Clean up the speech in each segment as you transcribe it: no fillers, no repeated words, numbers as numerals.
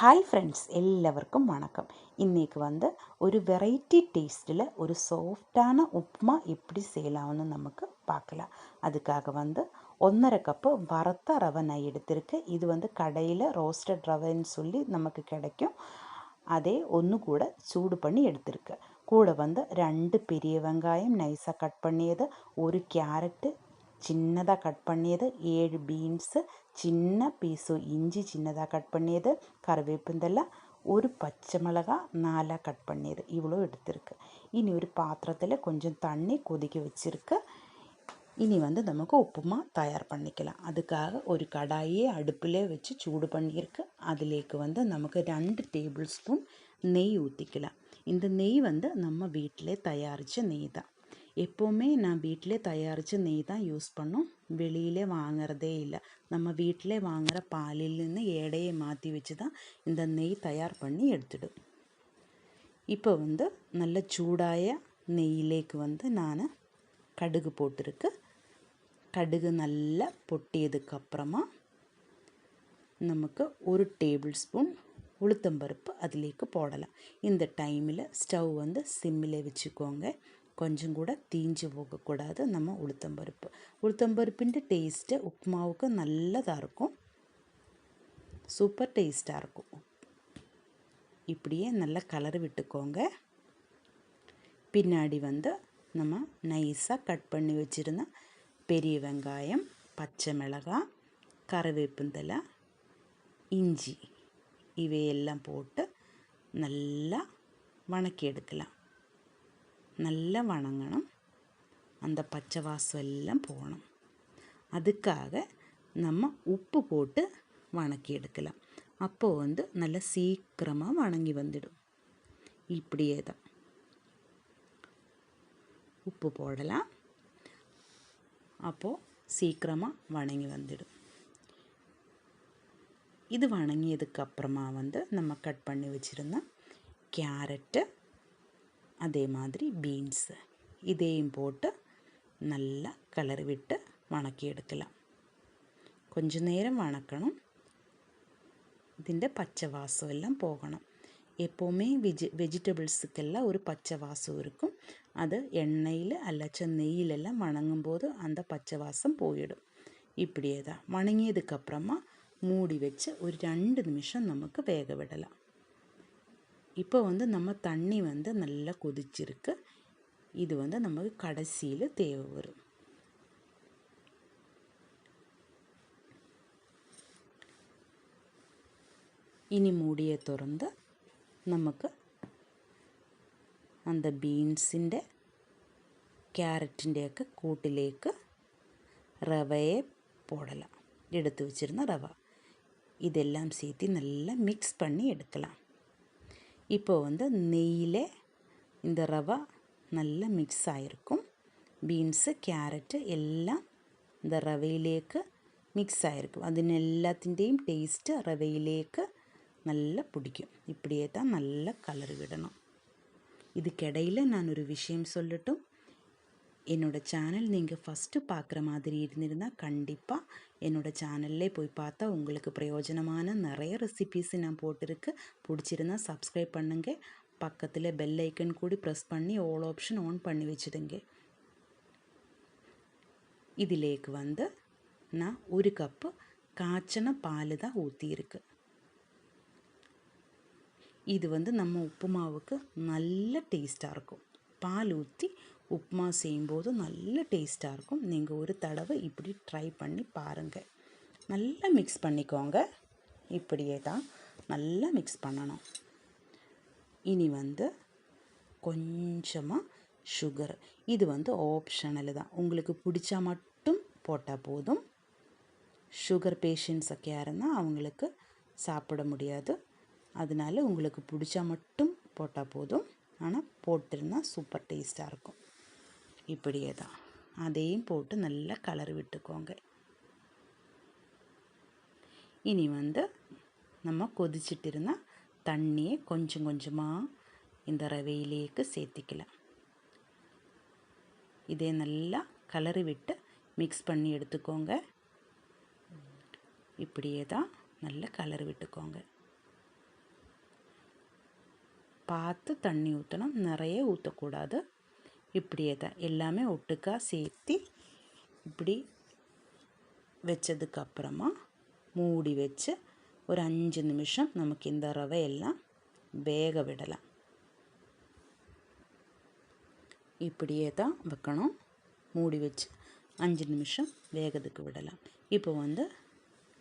Hi friends, എല്ലാവർക്കും വണക്കം. இன்றைக்கி ஒரு வெரைட்டி டேஸ்ட்டில் ஒரு சாஃப்டான உப்புமா எப்படி செய்யலாம்னு நமக்கு பார்க்கலாம். அதுக்காக 1.5 கப்பு வறுத்த ரவை நான் எடுத்திருக்கேன். இது கடையில் ரோஸ்டட் ரவைன்னு சொல்லி நமக்கு கிடைக்கும். அதே ஒன்று கூட சூடு பண்ணி எடுத்திருக்கேன். கூட 2 பெரிய வெங்காயம் நைஸாக கட் பண்ணியது, ஒரு கேரட்டு சின்னதாக கட் பண்ணியது, 7 பீன்ஸு, சின்ன பீஸு இஞ்சி சின்னதாக கட் பண்ணியது, கருவேப்பிந்தெல்லாம், ஒரு பச்சை மிளகா 4 கட் பண்ணியது, இவ்வளோ எடுத்திருக்கு. இனி ஒரு பாத்திரத்தில் கொஞ்சம் தண்ணி கொதிக்க வச்சுருக்கு. இனி நமக்கு உப்புமா தயார் பண்ணிக்கலாம். அதுக்காக ஒரு கடாயை அடுப்பில் வச்சு சூடு பண்ணியிருக்கு. அதிலேக்கு நமக்கு 2 டேபிள் ஸ்பூன் நெய் ஊற்றிக்கலாம். இந்த நெய் நம்ம வீட்டிலே தயாரித்த நெய் தான். எப்போவுமே நான் வீட்டிலே தயாரித்த நெய் தான் யூஸ் பண்ணோம், வெளியிலே வாங்கிறதே இல்லை. நம்ம வீட்டிலே வாங்குகிற பாலிலேருந்து எடையை மாற்றி வச்சு தான் இந்த நெய் தயார் பண்ணி எடுத்துடும். இப்போ நல்ல சூடாய நெய்யிலேக்கு நான் கடுகு போட்டிருக்கு. கடுகு நல்லா பொட்டியதுக்கப்புறமா நமக்கு ஒரு டேபிள் ஸ்பூன் உளுத்தம்பருப்பு அதிலேக்கு போடலாம். இந்த டைமில் ஸ்டவ் சிம்மில் வச்சுக்கோங்க. கொஞ்சம் கூட தீஞ்சு போகக்கூடாது. நம்ம உளுத்தம்பருப்பிൻ്റെ டேஸ்ட்டு உப்புமாவுக்கு நல்லதாக இருக்கும், சூப்பர் டேஸ்ட்டாக இருக்கும். இப்படியே நல்லா கலர் விட்டுக்கோங்க. பின்னாடி நம்ம நைஸாக கட் பண்ணி வச்சுருந்த பெரிய வெங்காயம், பச்சை மிளகாய், கருவேப்பிந்தலை, இஞ்சி இவையெல்லாம் போட்டு நல்லா வணக்கி எடுக்கலாம். நல்லா வணங்கணும், அந்த பச்சை வாசம் எல்லாம் போகணும். அதுக்காக நம்ம உப்பு போட்டு வணக்கி எடுக்கலாம். அப்போது நல்லா சீக்கிரமாக வணங்கி வந்துடும். இப்படியே தான் உப்பு போடலாம், அப்போது சீக்கிரமாக வணங்கி வந்துடும். இது வணங்கியதுக்கப்புறமா நம்ம கட் பண்ணி வச்சுருந்த கேரட்டு, அதே மாதிரி பீன்ஸு இதையும் போட்டு நல்லா கலர் விட்டு வணக்கி எடுக்கலாம். கொஞ்ச நேரம் வணக்கணும், ഇതിൻ്റെ பச்சை வாசம் எல்லாம் போகணும். எப்போவுமே வெஜிடபிள்ஸுக்கெல்லாம் ஒரு பச்சை வாசம் இருக்கும். அது எண்ணெயில் அல்லச்ச நெய்யிலெல்லாம் வணங்கும்போது அந்த பச்சை வாசம் போயிடும். இப்படியே தான் வணங்கியதுக்கப்புறமா மூடி வச்சு ஒரு 2 நிமிஷம் நமக்கு வேக விடலாம். இப்போ நம்ம தண்ணி நல்லா கொதிச்சிருக்கு. இது நமக்கு கடைசியில் தேவை வரும். இனி மூடியை திறந்து നമുക്ക് அந்த ബീൻസിൻ്റെ ക്യാരറ്റിൻ്റെയൊക്കെ കൂട്ടിലേക്ക് റവയെ போடலாம். எடுத்து வச்சிருந்த ரவை இதெல்லாம் சேர்த்து நல்லா மிக்ஸ் பண்ணி எடுக்கலாம். இப்போ நெய்யில் இந்த ரவை நல்லா மிக்ஸ் ஆகிருக்கும். பீன்ஸு கேரட்டு எல்லாம் இந்த ரவையிലേക്ക് மிக்ஸ் ஆகிருக்கும். അതിന് എല്ലാത്തിൻ്റെയും ടേസ്റ്റ് റവയിലേക്ക് நல்லா பிடிக்கும். இப்படியே தான் நல்லா கலர் விடணும். இதுக்கிடையில் நான் ஒரு விஷயம் சொல்லட்டும். என்னோடய சேனல் நீங்கள் ஃபஸ்ட்டு பார்க்குற மாதிரி இருந்திருந்தால் கண்டிப்பாக என்னோடய சேனல்லே போய் பார்த்தா உங்களுக்கு பிரயோஜனமான நிறைய ரெசிபீஸ் நான் போட்டிருக்கு. பிடிச்சிருந்தா சப்ஸ்கிரைப் பண்ணுங்க. பக்கத்தில் பெல் ஐக்கன் கூடி ப்ரெஸ் பண்ணி ஆல் ஆப்ஷன் ஆன் பண்ணி வச்சுடுங்க. இதிலேக்கு நான் 1 கப்பு காய்ச்சின பால் தான் ஊற்றியிருக்கு. இது நம்ம உப்புமாவுக்கு நல்ல டேஸ்ட்டாக இருக்கும். பால் ஊற்றி உப்புமா செய்யும்போது நல்ல டேஸ்ட்டாக இருக்கும். நீங்கள் ஒரு தடவை இப்படி ட்ரை பண்ணி பாருங்கள். நல்லா மிக்ஸ் பண்ணிக்கோங்க. இப்படியே தான் நல்லா மிக்ஸ் பண்ணணும். இனி கொஞ்சமாக சுகர், இது ஆப்ஷனல் தான், உங்களுக்கு பிடிச்சா மட்டும் போட்டால் போதும். சுகர் பேஷண்ட்ஸொക്കെ இருந்தால் அவங்களுக்கு சாப்பிட முடியாது, அதனால உங்களுக்கு பிடிச்சா மட்டும் போட்டால் போதும். ஆனால் போட்டிருந்தால் சூப்பர் டேஸ்ட்டாக இருக்கும். இப்படியே தான் அதையும் போட்டு நல்லா கலர் விட்டுக்கோங்க. இனி நம்ம கொதிச்சிட்டு இருந்தால் தண்ணியை கொஞ்சம் கொஞ்சமாக இந்த ரவையிலேக்கு சேர்த்திக்கலாம். இதே நல்லா கலரி விட்டு மிக்ஸ் பண்ணி எடுத்துக்கோங்க. இப்படியே தான் நல்லா கலர் விட்டுக்கோங்க. பார்த்து தண்ணி ஊற்றணும், நிறைய ஊற்றக்கூடாது. இப்படியே தான் எல்லாமே ஒட்டுக்கா சேர்த்து இப்படி வச்சதுக்கப்புறமா மூடி வச்சு ஒரு 5 நிமிஷம் நமக்கு இந்த ரவையெல்லாம் வேக விடலாம். இப்படியே தான் வைக்கணும். மூடி வச்சு 5 நிமிஷம் வேகத்துக்கு விடலாம். இப்போ வந்து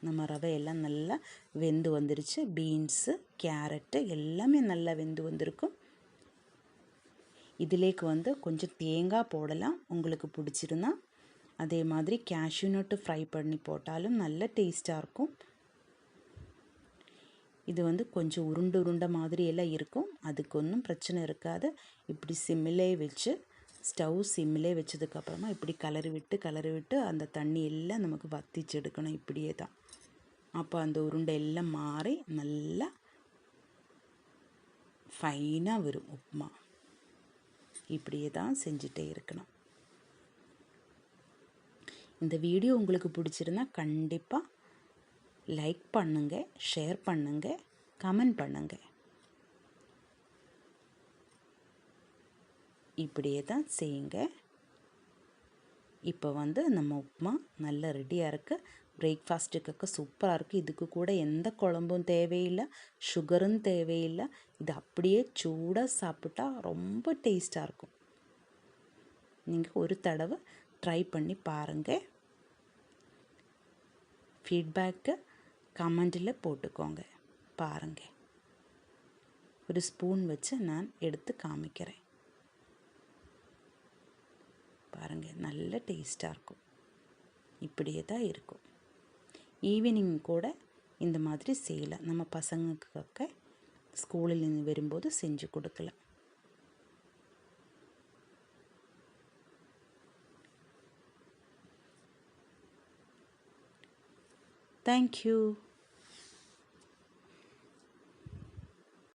நம்ம ரவையெல்லாம் நல்லா வெந்து வந்துருச்சு. பீன்ஸு, கேரட்டு எல்லாமே நல்லா வெந்து வந்திருக்கும். இதிலேக்கு வந்து கொஞ்சம் தேங்காய் போடலாம் உங்களுக்கு பிடிச்சிருந்தா. அதே மாதிரி கேஷ்யூ நட்டு ஃப்ரை பண்ணி போட்டாலும் நல்ல டேஸ்ட்டாக இருக்கும். இது வந்து கொஞ்சம் உருண்டை மாதிரி எல்லாம் இருக்கும், அதுக்கு ஒன்றும் பிரச்சனை இருக்காது. இப்படி சிம்மிலே வச்சு ஸ்டவ் சிம்மிலே வச்சதுக்கப்புறமா இப்படி கலரி விட்டு அந்த தண்ணி எல்லாம் நமக்கு வத்திச்சு எடுக்கணும். இப்படியே தான். அப்போ அந்த உருண்டை எல்லாம் மாறி நல்லா ஃபைனாக வரும் உப்புமா. இப்படியே தான் செஞ்சுட்டே இருக்கணும். இந்த வீடியோ உங்களுக்கு பிடிச்சிருந்தா கண்டிப்பாக லைக் பண்ணுங்கள், ஷேர் பண்ணுங்கள், கமெண்ட் பண்ணுங்கள். இப்படியே தான் செய்யுங்க. இப்போ வந்து நம்ம உப்புமா நல்லா ரெடியாக இருக்குது. பிரேக்ஃபாஸ்ட்டுக்கு சூப்பராக இருக்குது. இதுக்கு கூட எந்த குழம்பும் தேவையில்லை, சுகரும் தேவையில்லை. இது அப்படியே சூடாக சாப்பிட்டா ரொம்ப டேஸ்ட்டாக இருக்கும். நீங்கள் ஒரு தடவை ட்ரை பண்ணி பாருங்கள். ஃபீட்பேக்கு கமெண்டில் போட்டுக்கோங்க. பாருங்கள். ஒரு ஸ்பூன் வச்சு நான் எடுத்து காமிக்கிறேன். பாருங்கள், நல்ல டேஸ்ட்டாக இருக்கும். இப்படியே தான் இருக்கும். ஈவினிங் கூட இந்த மாதிரி செய்யலாம். நம்ம பசங்களுக்கு ஸ்கூலில் இருந்து வரும்போது செஞ்சு கொடுக்கலாம். தேங்க்யூ.